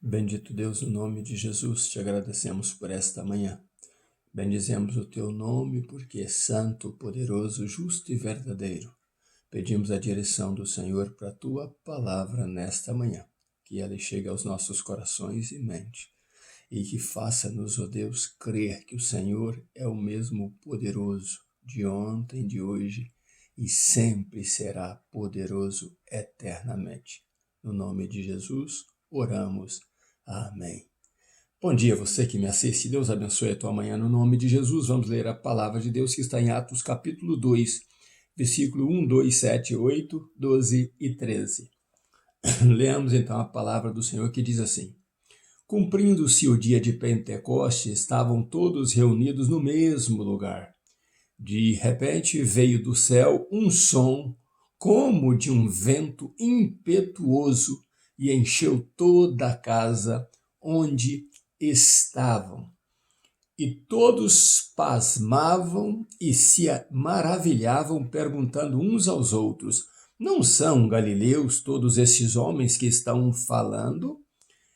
Bendito Deus, no nome de Jesus, te agradecemos por esta manhã. Bendizemos o teu nome porque é santo, poderoso, justo e verdadeiro. Pedimos a direção do Senhor para a tua palavra nesta manhã, que ela chegue aos nossos corações e mente, e que faça-nos, ó Deus, crer que o Senhor é o mesmo poderoso de ontem, de hoje e sempre será poderoso eternamente. No nome de Jesus, oramos. Amém. Bom dia, você que me assiste. Deus abençoe a tua manhã no nome de Jesus. Vamos ler a palavra de Deus que está em Atos capítulo 2, versículo 1, 2, 7, 8, 12 e 13. Leamos então a palavra do Senhor que diz assim: Cumprindo-se o dia de Pentecostes, estavam todos reunidos no mesmo lugar. De repente veio do céu um som como de um vento impetuoso e encheu toda a casa onde estavam. E todos pasmavam e se maravilhavam, perguntando uns aos outros: Não são galileus todos esses homens que estão falando?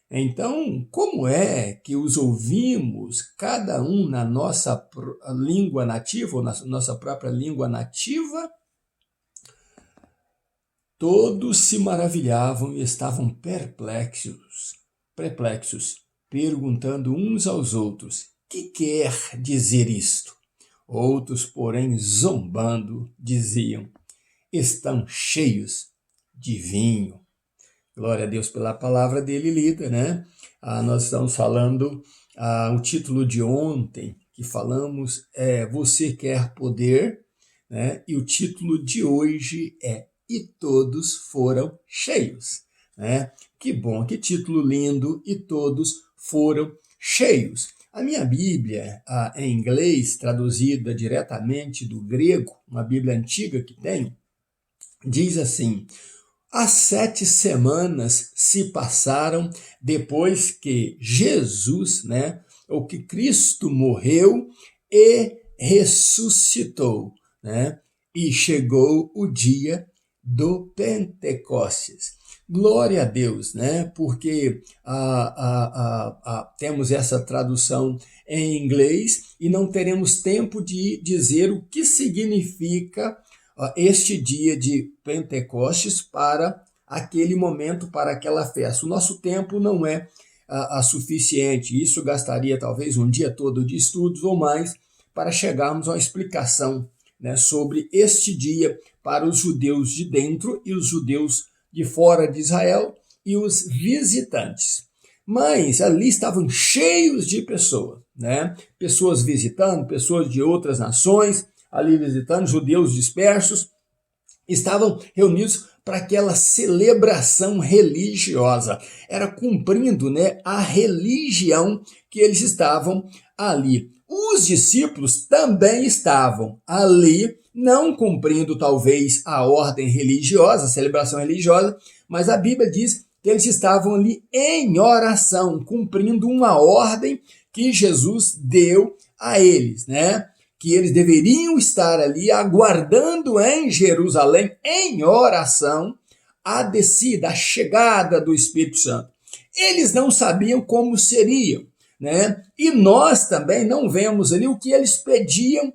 Então, como é que os ouvimos, cada um na nossa língua nativa, ou na nossa própria língua nativa? Todos se maravilhavam e estavam perplexos, perguntando uns aos outros: que quer dizer isto? Outros, porém, zombando, diziam: estão cheios de vinho. Glória a Deus pela palavra dele lida, né? Nós estamos falando, o título de ontem que falamos é Você Quer Poder, né? E o título de hoje é E Todos Foram Cheios, né? Que bom, que título lindo, E Todos Foram Cheios. A minha Bíblia, em inglês, traduzida diretamente do grego, uma Bíblia antiga que tenho, diz assim: As 7 semanas se passaram depois que Jesus, né, ou que Cristo morreu e ressuscitou, né, e chegou o dia do Pentecostes. Glória a Deus, né, porque temos essa tradução em inglês e não teremos tempo de dizer o que significa este dia de Pentecostes para aquele momento, para aquela festa. O nosso tempo não é suficiente. Isso gastaria talvez um dia todo de estudos ou mais para chegarmos a uma explicação, né, sobre este dia para os judeus de dentro e os judeus de fora de Israel e os visitantes. Mas ali estavam cheios de pessoas, né? Pessoas visitando, pessoas de outras nações, ali visitando, judeus dispersos, estavam reunidos para aquela celebração religiosa. Era cumprindo, né, a religião que eles estavam ali. Os discípulos também estavam ali, não cumprindo talvez a ordem religiosa, a celebração religiosa, mas a Bíblia diz que eles estavam ali em oração, cumprindo uma ordem que Jesus deu a eles, né? Que eles deveriam estar ali aguardando em Jerusalém, em oração, a descida, a chegada do Espírito Santo. Eles não sabiam como seriam, né? E nós também não vemos ali o que eles pediam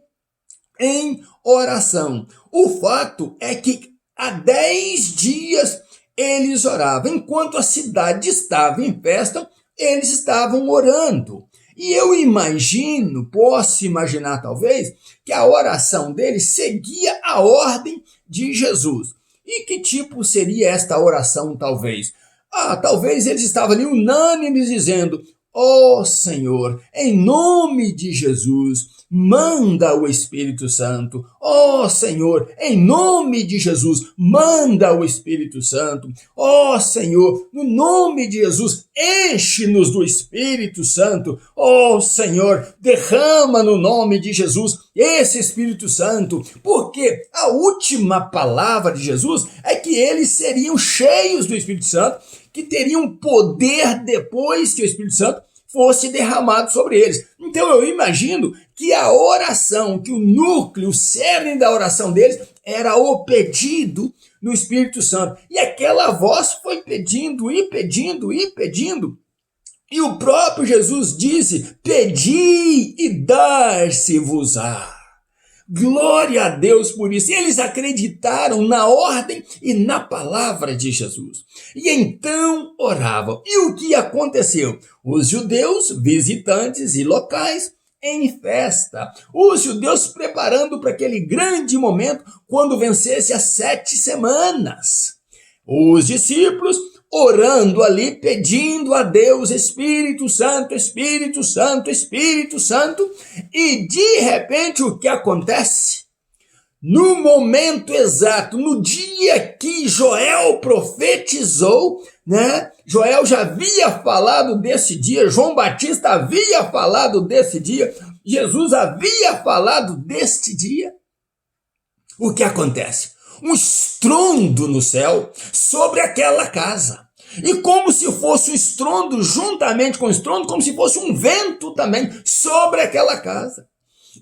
em oração. O fato é que há 10 dias eles oravam. Enquanto a cidade estava em festa, eles estavam orando. E eu posso imaginar talvez, que a oração deles seguia a ordem de Jesus. E que tipo seria esta oração talvez? Talvez eles estavam ali unânimes dizendo: ó Senhor, em nome de Jesus, manda o Espírito Santo. Ó Senhor, em nome de Jesus, manda o Espírito Santo. Ó Senhor, no nome de Jesus, enche-nos do Espírito Santo. Ó Senhor, derrama no nome de Jesus esse Espírito Santo, porque a última palavra de Jesus é que eles seriam cheios do Espírito Santo, que teriam poder depois que o Espírito Santo fosse derramado sobre eles. Então eu imagino que a oração, que o núcleo, o cerne da oração deles era o pedido no Espírito Santo. E aquela voz foi pedindo e pedindo e pedindo. E o próprio Jesus disse: pedi e dar-se-vos-á. Glória a Deus por isso. Eles acreditaram na ordem e na palavra de Jesus. E então oravam. E o que aconteceu? Os judeus, visitantes e locais, em festa. Os judeus preparando para aquele grande momento quando vencesse as 7 semanas. Os discípulos orando ali, pedindo a Deus, Espírito Santo, Espírito Santo, Espírito Santo, e de repente o que acontece? No momento exato, no dia que Joel profetizou, né? Joel já havia falado desse dia, João Batista havia falado desse dia, Jesus havia falado deste dia. O que acontece? Um estrondo no céu sobre aquela casa. E como se fosse um estrondo, juntamente com o estrondo, como se fosse um vento também sobre aquela casa.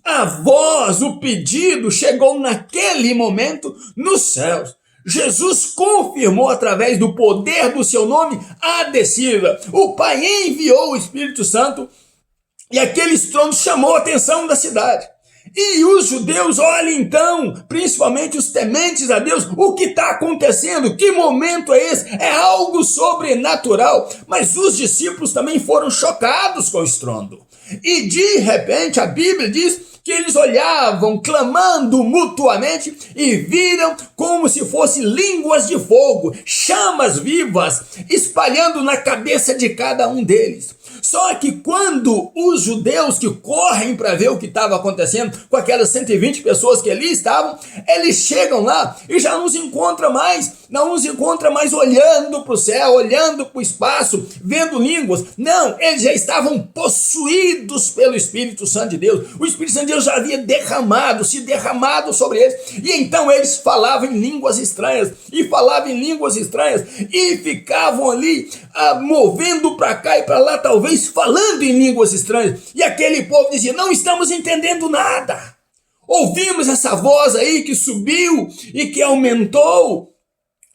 A voz, o pedido chegou naquele momento nos céus. Jesus confirmou através do poder do seu nome a descida. O Pai enviou o Espírito Santo e aquele estrondo chamou a atenção da cidade. E os judeus, olhem então, principalmente os tementes a Deus, o que está acontecendo? Que momento é esse? É algo sobrenatural. Mas os discípulos também foram chocados com o estrondo. E de repente a Bíblia diz que eles olhavam, clamando mutuamente e viram como se fossem línguas de fogo, chamas vivas, espalhando na cabeça de cada um deles. Só que quando os judeus que correm para ver o que estava acontecendo com aquelas 120 pessoas que ali estavam, eles chegam lá e já não se encontram mais olhando para o céu, olhando para o espaço, vendo línguas. Não, eles já estavam possuídos pelo Espírito Santo de Deus. O Espírito Santo de Deus já havia se derramado sobre eles. E então eles falavam em línguas estranhas, e ficavam ali movendo para cá e para lá, talvez falando em línguas estranhas. E aquele povo dizia: não estamos entendendo nada. Ouvimos essa voz aí que subiu e que aumentou,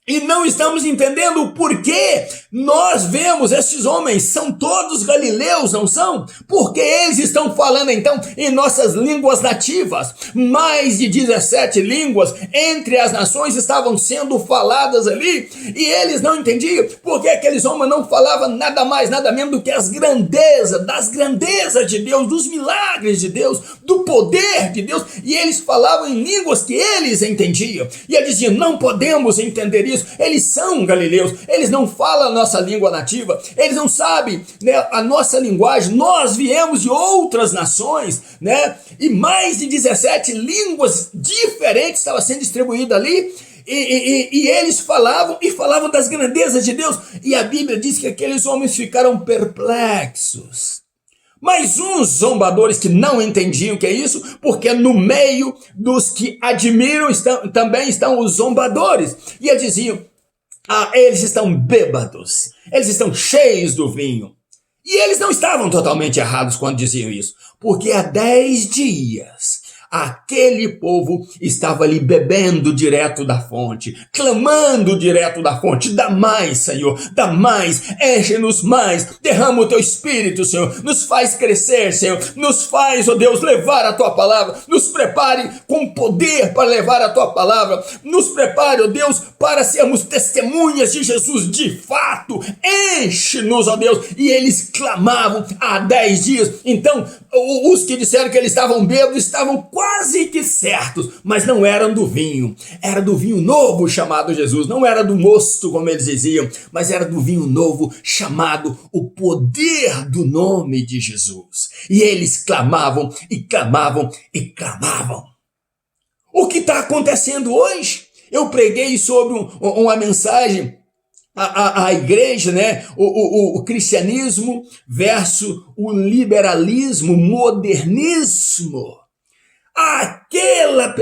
e não estamos entendendo o porquê. Nós vemos esses homens, são todos galileus, não são? Porque eles estão falando então em nossas línguas nativas. Mais de 17 línguas entre as nações estavam sendo faladas ali, e eles não entendiam porque aqueles homens não falavam nada mais, nada menos do que das grandezas de Deus, dos milagres de Deus, do poder de Deus, e eles falavam em línguas que eles entendiam. E eles diziam: não podemos entender isso. Eles são galileus, eles não falam a nossa língua nativa, eles não sabem, né, a nossa linguagem. Nós viemos de outras nações, né, e mais de 17 línguas diferentes estavam sendo distribuídas ali, e eles falavam das grandezas de Deus, e a Bíblia diz que aqueles homens ficaram perplexos. Mas uns zombadores que não entendiam o que é isso, porque no meio dos que admiram também estão os zombadores. E eles diziam: eles estão bêbados, eles estão cheios do vinho. E eles não estavam totalmente errados quando diziam isso, porque há 10 dias aquele povo estava ali bebendo direto da fonte, clamando direto da fonte: dá mais, Senhor, dá mais, enche-nos mais, derrama o teu Espírito, Senhor, nos faz crescer, Senhor, nos faz, ó Deus, levar a tua palavra, nos prepare com poder para levar a tua palavra, nos prepare, ó Deus, para sermos testemunhas de Jesus de fato, enche-nos, ó Deus. E eles clamavam há 10 dias. Então os que disseram que eles estavam bêbados estavam quase que certos, mas não eram do vinho, era do vinho novo chamado Jesus, não era do mosto como eles diziam, mas era do vinho novo chamado o poder do nome de Jesus. E eles clamavam e clamavam e clamavam. O que está acontecendo hoje? Eu preguei sobre uma mensagem, a igreja, né? O cristianismo versus o liberalismo, modernismo.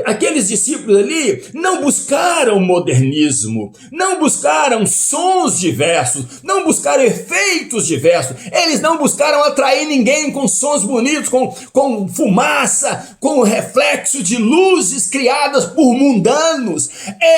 Aqueles discípulos ali não buscaram modernismo, não buscaram sons diversos, não buscaram efeitos diversos, eles não buscaram atrair ninguém com sons bonitos, com fumaça, com reflexo de luzes criadas por mundanos.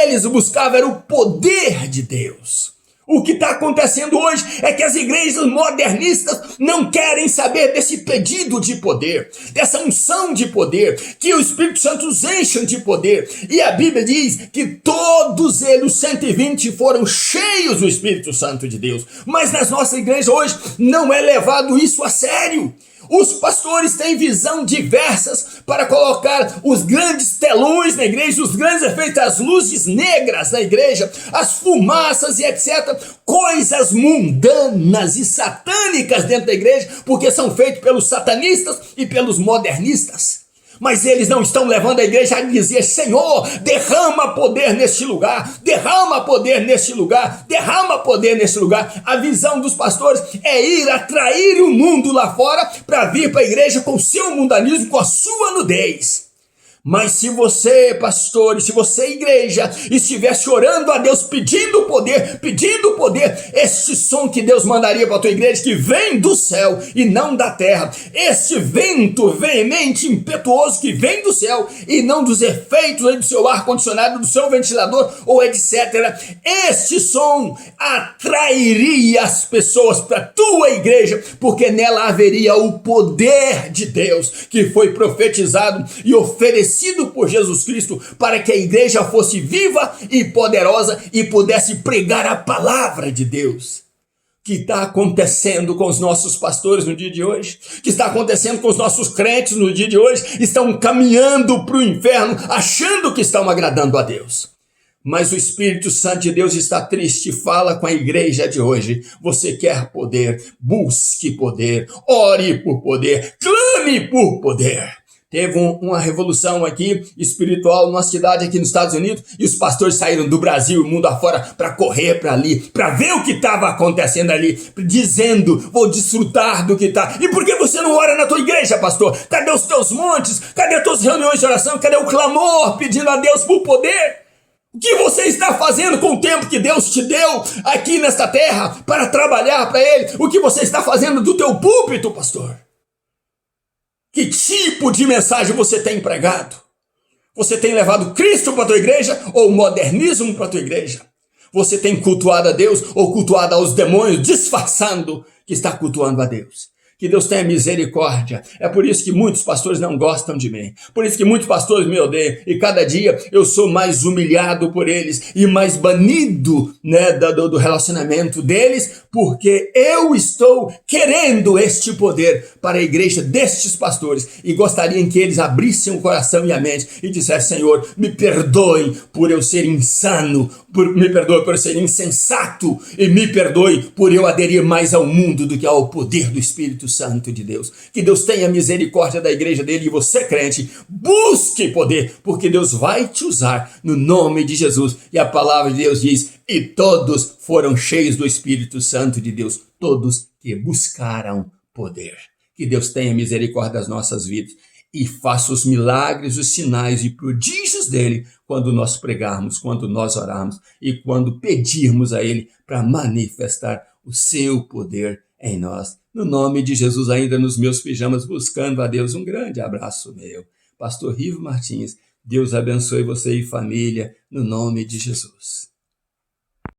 Eles buscavam era o poder de Deus. O que está acontecendo hoje é que as igrejas modernistas não querem saber desse pedido de poder, dessa unção de poder, que o Espírito Santo os encha de poder. E a Bíblia diz que todos eles, os 120, foram cheios do Espírito Santo de Deus. Mas nas nossas igrejas hoje não é levado isso a sério. Os pastores têm visão diversas para colocar os grandes telões na igreja, os grandes efeitos, as luzes negras na igreja, as fumaças e etc. Coisas mundanas e satânicas dentro da igreja, porque são feitos pelos satanistas e pelos modernistas. Mas eles não estão levando a igreja a dizer: Senhor, derrama poder neste lugar, derrama poder neste lugar, derrama poder neste lugar. A visão dos pastores é ir atrair o mundo lá fora para vir para a igreja com o seu mundanismo, com a sua nudez. Mas se você, pastor, e se você, igreja, estivesse orando a Deus, pedindo poder, este som que Deus mandaria para a tua igreja, que vem do céu e não da terra, este vento veemente, impetuoso que vem do céu e não dos efeitos do seu ar-condicionado, do seu ventilador ou etc. Este som atrairia as pessoas para a tua igreja, porque nela haveria o poder de Deus que foi profetizado e oferecido por Jesus Cristo para que a igreja fosse viva e poderosa e pudesse pregar a palavra de Deus. O que está acontecendo com os nossos pastores no dia de hoje? O que está acontecendo com os nossos crentes no dia de hoje? Estão caminhando para o inferno achando que estão agradando a Deus. Mas o Espírito Santo de Deus está triste e fala com a igreja de hoje: você quer poder, busque poder, ore por poder, clame por poder. Teve uma revolução aqui espiritual numa cidade aqui nos Estados Unidos e os pastores saíram do Brasil e mundo afora para correr para ali, para ver o que estava acontecendo ali, dizendo: vou desfrutar do que está. E por que você não ora na tua igreja, pastor? Cadê os teus montes? Cadê as tuas reuniões de oração? Cadê o clamor pedindo a Deus por poder? O que você está fazendo com o tempo que Deus te deu aqui nesta terra para trabalhar para Ele? O que você está fazendo do teu púlpito, pastor? Que tipo de mensagem você tem pregado? Você tem levado Cristo para a tua igreja ou modernismo para a tua igreja? Você tem cultuado a Deus ou cultuado aos demônios, disfarçando que está cultuando a Deus? Que Deus tenha misericórdia. É por isso que muitos pastores não gostam de mim. Por isso que muitos pastores me odeiam. E cada dia eu sou mais humilhado por eles e mais banido, né, do relacionamento deles, porque eu estou querendo este poder para a igreja destes pastores e gostaria que eles abrissem o coração e a mente e dissessem: Senhor, me perdoe por eu ser insano, me perdoe por eu ser insensato e me perdoe por eu aderir mais ao mundo do que ao poder do Espírito Santo de Deus. Que Deus tenha misericórdia da igreja dele e você, crente, busque poder, porque Deus vai te usar no nome de Jesus. E a palavra de Deus diz: e todos foram cheios do Espírito Santo de Deus, todos que buscaram poder. Que Deus tenha misericórdia das nossas vidas e faça os milagres, os sinais e prodígios dele quando nós pregarmos, quando nós orarmos e quando pedirmos a ele para manifestar o seu poder em nós. No nome de Jesus, ainda nos meus pijamas, buscando a Deus, um grande abraço meu. Pastor Rivo Martins, Deus abençoe você e família, no nome de Jesus.